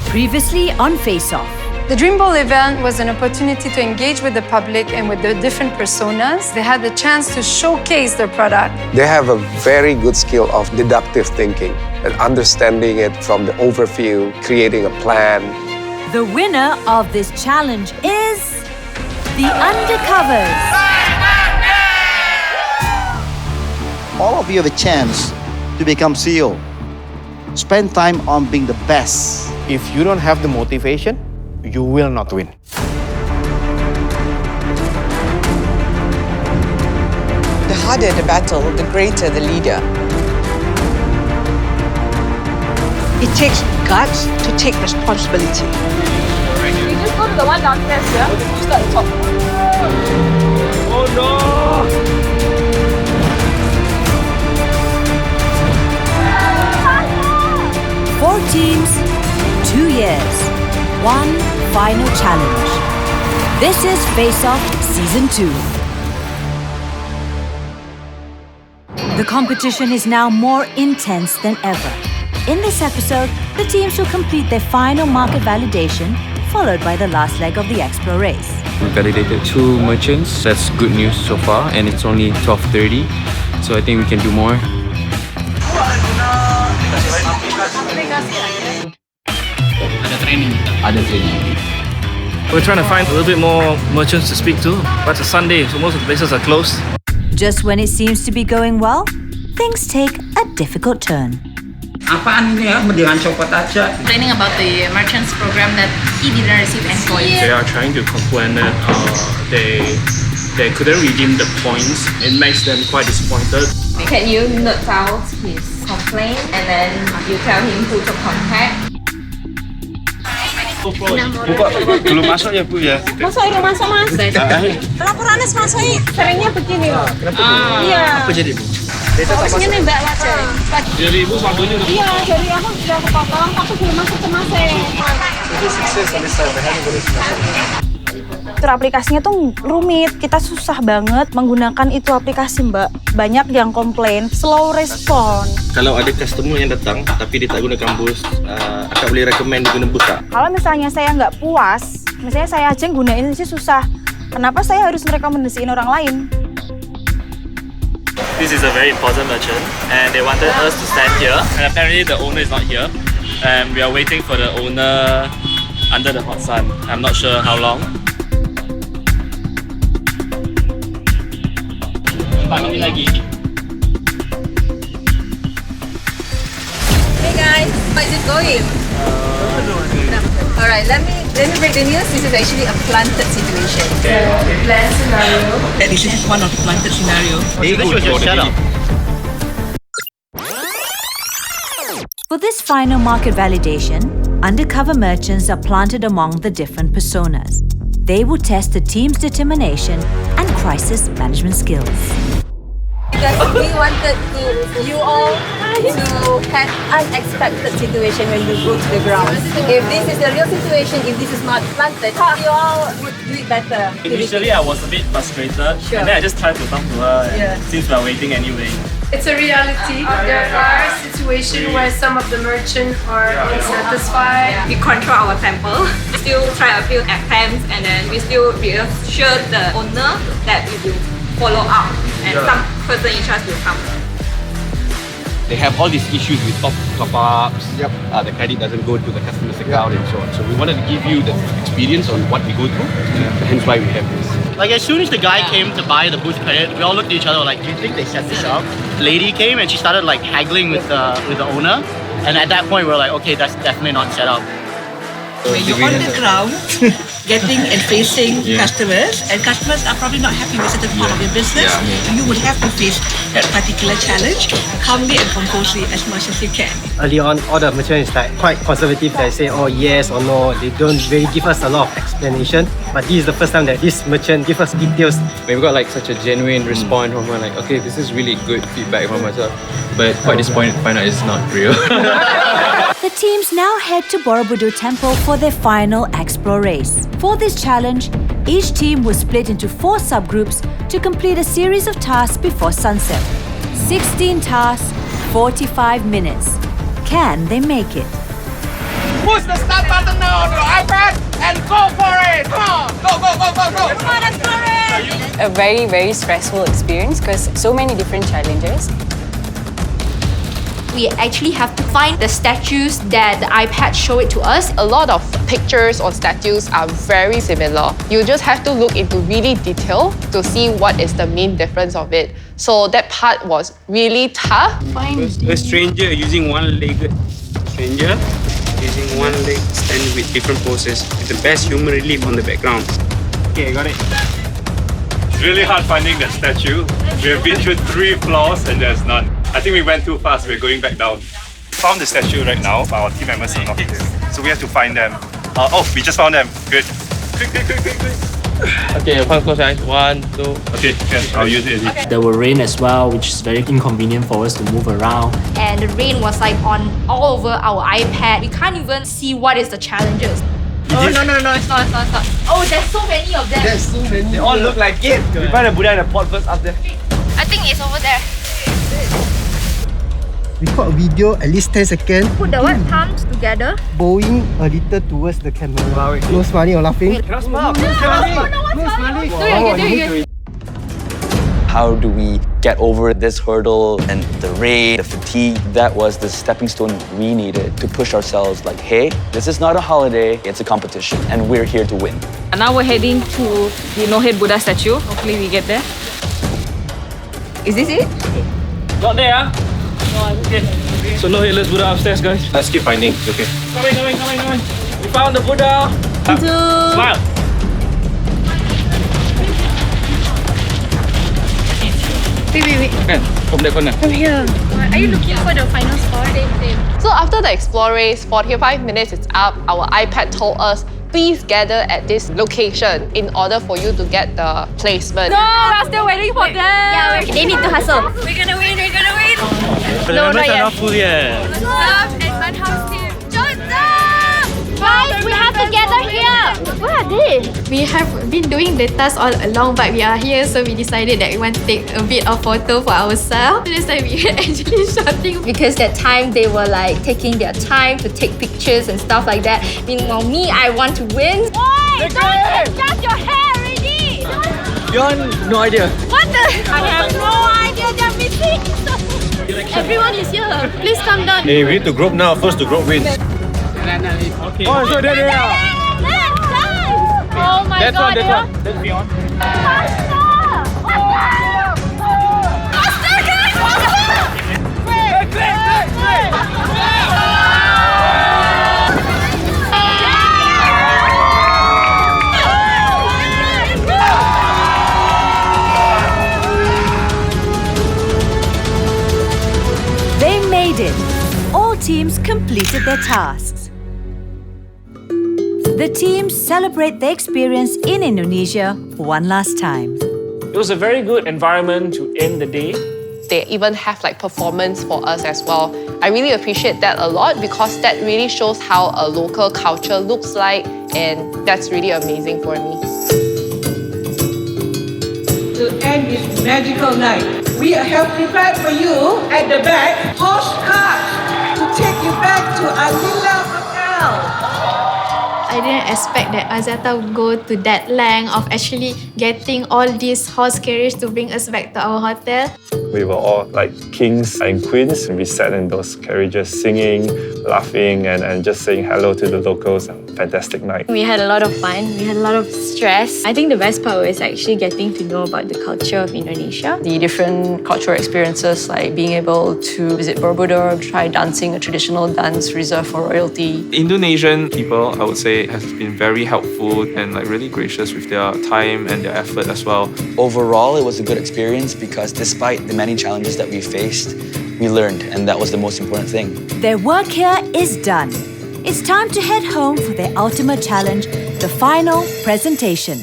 Previously on FACEOFF. The Dream Ball event was an opportunity to engage with the public and with the different personas. They had the chance to showcase their product. They have a very good skill of deductive thinking and understanding it from the overview, creating a plan. The winner of this challenge is the Undercovers. All of you have a chance to become CEO. Spend time on being the best. If you don't have the motivation, you will not win. The harder the battle, the greater the leader. It takes guts to take responsibility. You just go to the one downstairs, yeah? You start at the top. Oh no! 4 teams, 2 years, 1 final challenge. This is FACEOFF Season 2. The competition is now more intense than ever. In this episode, the teams will complete their final market validation, followed by the last leg of the AXplorace. We validated 2 merchants. That's good news so far, and it's only 12:30, so I think we can do more. Ada training. We're trying to find a little bit more merchants to speak to, but it's a Sunday, so most of the places are closed. Just when it seems to be going well, things take a difficult turn. Apaan ini ya? Dengan copot aja. Complaining about the merchants program that he didn't receive any points. They are trying to complain that they couldn't redeem the points. It makes them quite disappointed. Can you note out his complaint and then you tell him who to contact? Belum masuk ya Bu ya? Masuk itu masuk mas. Laporannya masuk seringnya begini loh. Iya. Apa jadi Bu? Harusnya nembak aja. Jadi Ibu satunya udah. Iya, jadi aku sudah kepotong tapi belum masuk ke mas. Fitur aplikasinya tuh rumit, kita susah banget menggunakan itu aplikasi Mbak. Banyak yang komplain, slow respon. Kalau ada customer yang datang tapi dia tak gunakan boost, akak boleh recommend dia guna boost tak? Kalau misalnya saya nggak puas, misalnya saya aja yang gunain sih susah. Kenapa saya harus merekomendasiin orang lain? This is a very important merchant, and they wanted us to stand here. And apparently the owner is not here, and we are waiting for the owner under the hot sun. I'm not sure how long. Kami lagi. Hey guys, how is it going? Alright, let me break the news. This is actually a planted situation. Planned scenario. This is one of the planted scenario. For this final market validation, undercover merchants are planted among the different personas. They will test the team's determination and crisis management skills. Because we wanted you all to have unexpected situation when you go to the ground. If this is the real situation, if this is not planted, you all would do it better. Initially, I was a bit frustrated, Sure. and then I just tried to talk to her, and since we're waiting anyway. It's a reality. There are situations where some of the merchants are unsatisfied. We control our temple. We still try a few attempts and then we still reassure the owner that we will follow up and some person in charge will come. They have all these issues with top-ups, the credit doesn't go to the customer's account and so on. So we wanted to give you the experience on what we go through, hence why we have this. Like as soon as the guy came to buy the boost credit, we all looked at each other like, do you think they set this up? Lady came and she started like haggling with the owner, and at that point we were like, okay, that's definitely not set up. When you're on the ground, getting and facing customers, and customers are probably not happy with certain part of your business, you would have to face that particular challenge calmly and composedly as much as you can. Early on, all the merchants like quite conservative. They say, oh yes or no. They don't really give us a lot of explanation. But this is the first time that this merchant give us details. We've got like such a genuine response from her, like, okay, this is really good feedback from myself, but quite disappointed to find out it's not real. The teams now head to Borobudur Temple for their final AXplorace. For this challenge, each team was split into 4 subgroups to complete a series of tasks before sunset. 16 tasks, 45 minutes. Can they make it? Push the start button! A very, very stressful experience because so many different challenges. We actually have to find the statues that the iPad show it to us. A lot of pictures or statues are very similar. You just have to look into really detail to see what is the main difference of it. So that part was really tough. A stranger using one-legged stranger using one leg stand with different poses with the best human relief on the background. Okay, got it. It's really hard finding that statue. We have been through 3 floors and there's none. I think we went too fast, we're going back down. Found the statue right now, but our team members are not here. So we have to find them. We just found them. Good. Quick. Okay, close your eyes. 1, 2. Okay, I'll use it. Okay. There were rain as well, which is very inconvenient for us to move around. And the rain was like on all over our iPad. We can't even see what is the challenges. Oh, no, it's not. Oh, there's so many of them. There's so many. They all look like it. We find a Buddha in a pot first up there. I think it's over there. Record a video, at least 10 seconds. Put the palms together. Bowing a little towards the camera. No smiling or laughing. Cannot smile. No smiling. How do we get over this hurdle and the rain, the fatigue? That was the stepping stone we needed to push ourselves like, hey, this is not a holiday, it's a competition and we're here to win. And now we're heading to the no-head Buddha statue. Hopefully we get there. Is this it? Not there, Okay. So no headless Buddha upstairs, guys. Let's keep finding. Okay. Coming. We found the Buddha. Smile. Wait. From that corner. From here. Are you looking for the final spot? Same. So after the AXplorace, 45 minutes is up, our iPad told us, please gather at this location in order for you to get the placement. No, we're still waiting for them. Yeah, they need to hustle. We're gonna win. No, not yet. Not full yet. Joseph and Manhouse team. Joseph! Guys, we have to gather here. What are they? We have been doing the task all along, but we are here, so we decided that we want to take a bit of photo for ourselves. So that's why we are actually shooting. Because that time they were like taking their time to take pictures and stuff like that. Meanwhile, me, I want to win. Oi! Don't adjust your hair already! Beyond, no idea. What the? I have no idea. They're missing. Everyone is here. Please come down. Hey, we need to group now. First to group wins. Okay. Oh, so there they are. Oh my God. That's beyond. They made it. All teams completed their tasks. The teams celebrate their experience in Indonesia one last time. It was a very good environment to end the day. They even have like performance for us as well. I really appreciate that a lot because that really shows how a local culture looks like, and that's really amazing for me. To end this magical night, we have prepared for you at the back postcards to take you back to Alila Hotel. I didn't expect that Azata would go to that length of actually getting all these horse carriages to bring us back to our hotel. We were all like kings and queens. We sat in those carriages singing, laughing, and just saying hello to the locals. Fantastic night. We had a lot of fun. We had a lot of stress. I think the best part was actually getting to know about the culture of Indonesia. The different cultural experiences, like being able to visit Borobudur, try dancing a traditional dance reserved for royalty. Indonesian people, I would say, has been very helpful and like really gracious with their time and their effort as well. Overall, it was a good experience because despite the many challenges that we faced, we learned, and that was the most important thing. Their work here is done. It's time to head home for their ultimate challenge, the final presentation.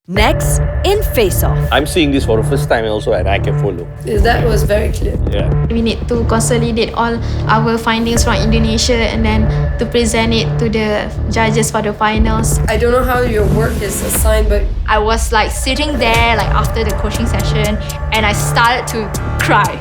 Next, in FACEOFF. I'm seeing this for the first time also, and I can follow. That was very clear. Yeah. We need to consolidate all our findings from Indonesia and then to present it to the judges for the finals. I don't know how your work is assigned, but I was like sitting there like after the coaching session and I started to cry.